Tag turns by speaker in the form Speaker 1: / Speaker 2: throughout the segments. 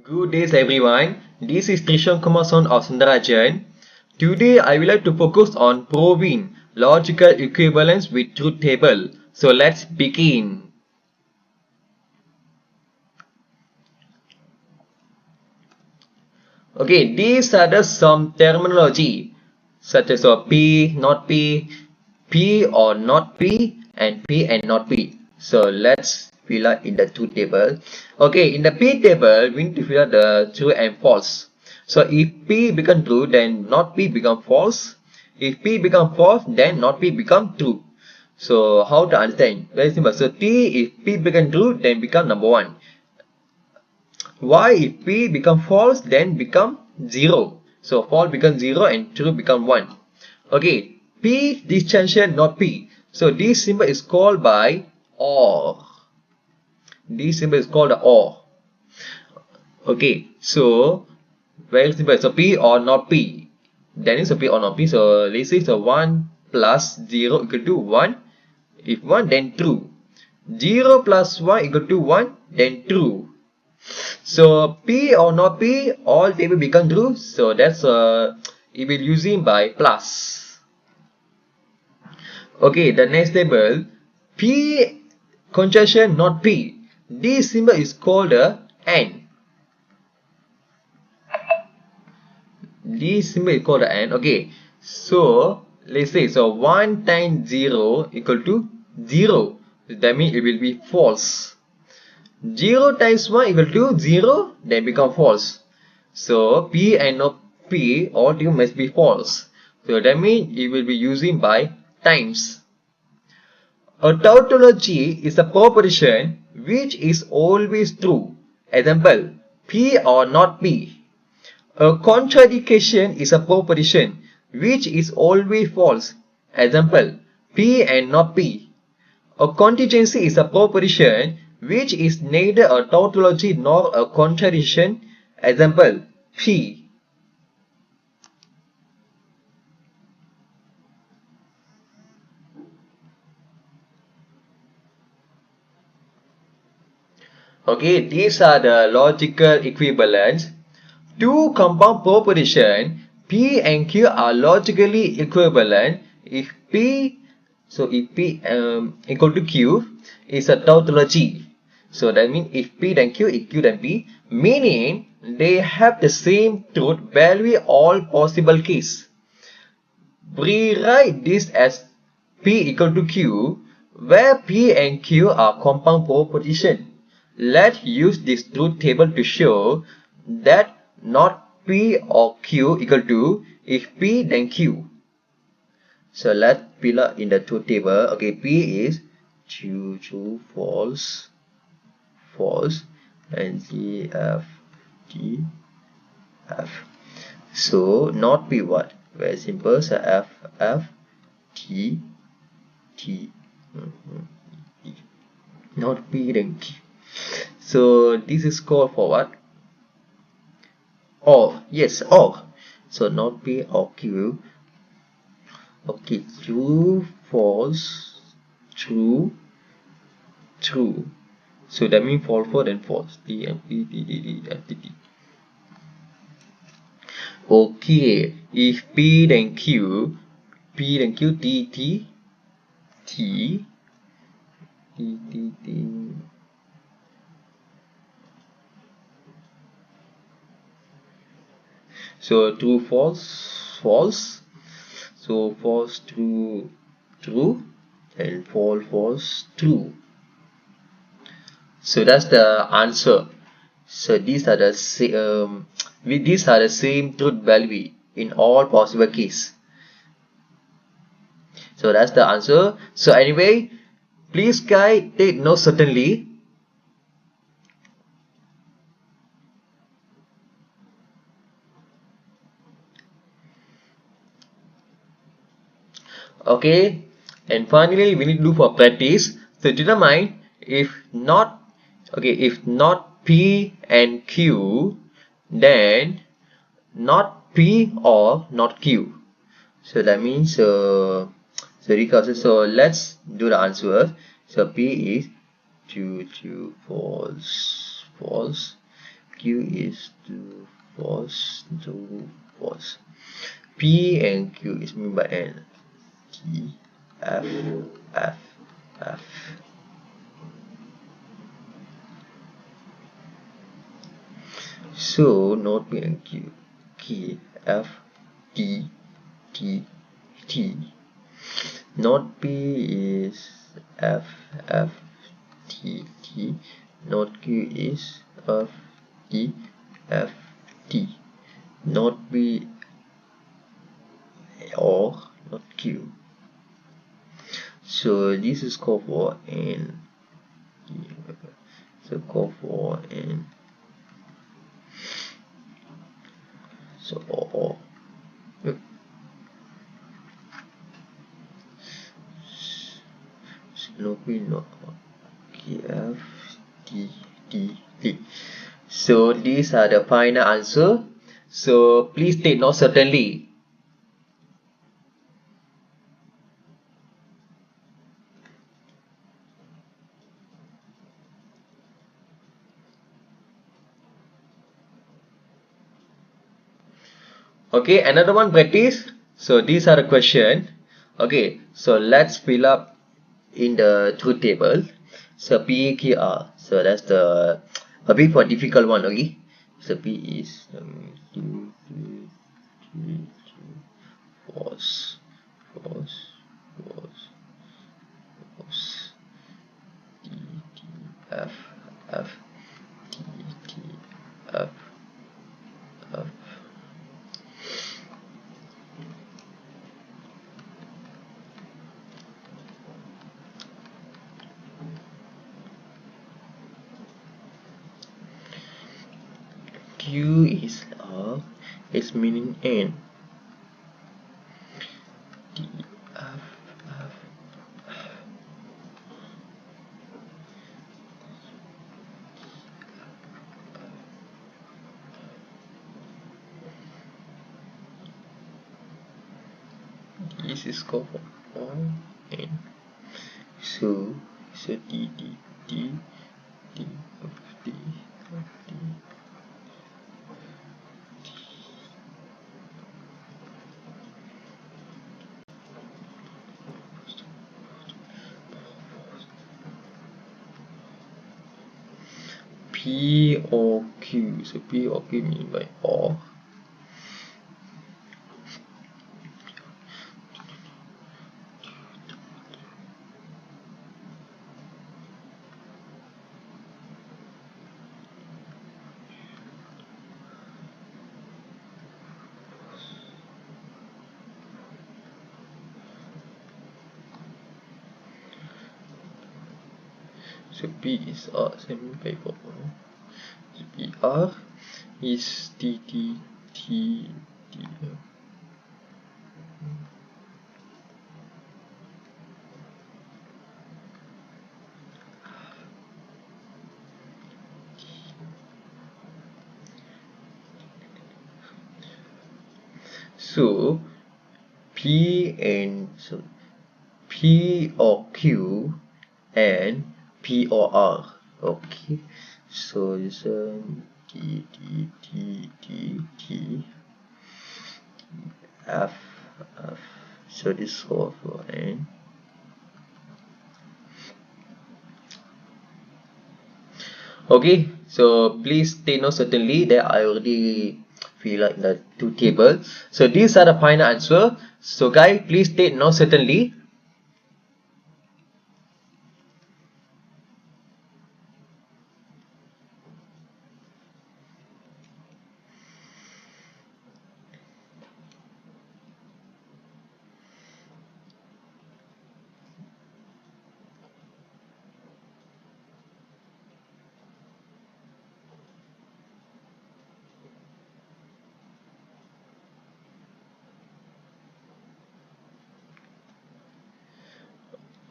Speaker 1: Good days everyone, this is Trishan Kumarson of Sundarajan. Today I will like to focus on proving logical equivalence with truth table. So let's begin. Okay, these are some terminology such as P, not P, P or not P, and P and not P. So let's fill out in the truth table. Okay, in the P table, we need to fill out the true and false. So if P become true, then not P become false. If P become false, then not P become true. So how to understand? Very simple. So T, if P become true, then become number 1. Why if P become false, then become 0. So false become 0 and true become 1. Okay, P disjunction not P. So this symbol is called by OR. This symbol is called OR. Okay, so very simple. So P or not P. Then it's a P or not P. So let's say so 1 plus 0 equal to 1. If 1, then true. 0 plus 1 equal to 1, then true. So P or not P, all table become true. So that's it will using by plus. Okay, the next table, P conjunction not P. This symbol is called a AND. This symbol is called a AND. Okay, so let's say so 1 times 0 equal to 0. That means it will be false. 0 times 1 equal to 0, then become false. So P and not P, all two must be false. So that means it will be using by times. A tautology is a proposition which is always true. Example, P or not P. A contradiction is a proposition which is always false. Example, P and not P. A contingency is a proposition which is neither a tautology nor a contradiction. Example, P. Okay, these are the logical equivalents. Two compound propositions P and Q are logically equivalent if P equal to Q is a tautology. So that means if P then Q, if Q then P, meaning they have the same truth value all possible cases. Rewrite this as P equal to Q, where P and Q are compound proposition. Let's use this truth table to show that not P or Q equal to if P then Q. So let's fill up in the truth table. Okay, P is true, false, and G, F, G, F. So not P what? Very simple. So F, T, T. Not P then Q. So this is called for what? OR. Yes, OR. So not P or Q. Okay, true, false, true, true. So that means false, then false. T and P, T, F, T. Okay, if P then Q, P then Q, T, T, T, T, T, T. So true, false, false. So false, true, true, and false, true. So that's the answer. So these are the same truth value in all possible cases. So that's the answer. So anyway, please guys take note certainly. Okay, and finally we need to do for practice. So determine if not P and Q, then not P or not Q. So that means so let's do the answer. So P is true, false, Q is true, false, true, false. P and Q is mean by N. T, F, F, F. So not P and Q. K, F, T, T, T. Not P is F, F, T, T. Not Q is F, T, F, T. Not P or not Q. So this is called for N. So call for N. So or. No P not K, F, T, T, T. So these are the final answer. So please take note certainly. Okay, another one practice. So these are the question. Okay, so let's fill up in the truth table. So P, Q, R. So that's the a bit more difficult one. Okay, so P is 2, 3, 3, 2, false, false, false, false. T, T, F, F, T, T, F, F. Q is R, its meaning N. T, F, F. This is called for N. So T, T, T, T, F, T, F, T. P or Q. So P or Q mean by or. So P is R, same by for. So P R is T, T, T, T. So P and so P or Q and P or R. Okay, so this T, T, T, T, T, F, F. So this for N. Okay, so please take note certainly that I already fill out the two tables. So these are the final answer. So guys, please take note certainly.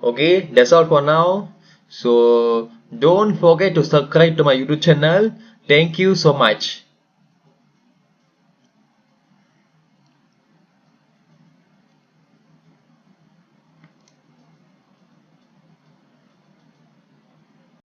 Speaker 1: Okay, that's all for now. So don't forget to subscribe to my YouTube channel. Thank you so much.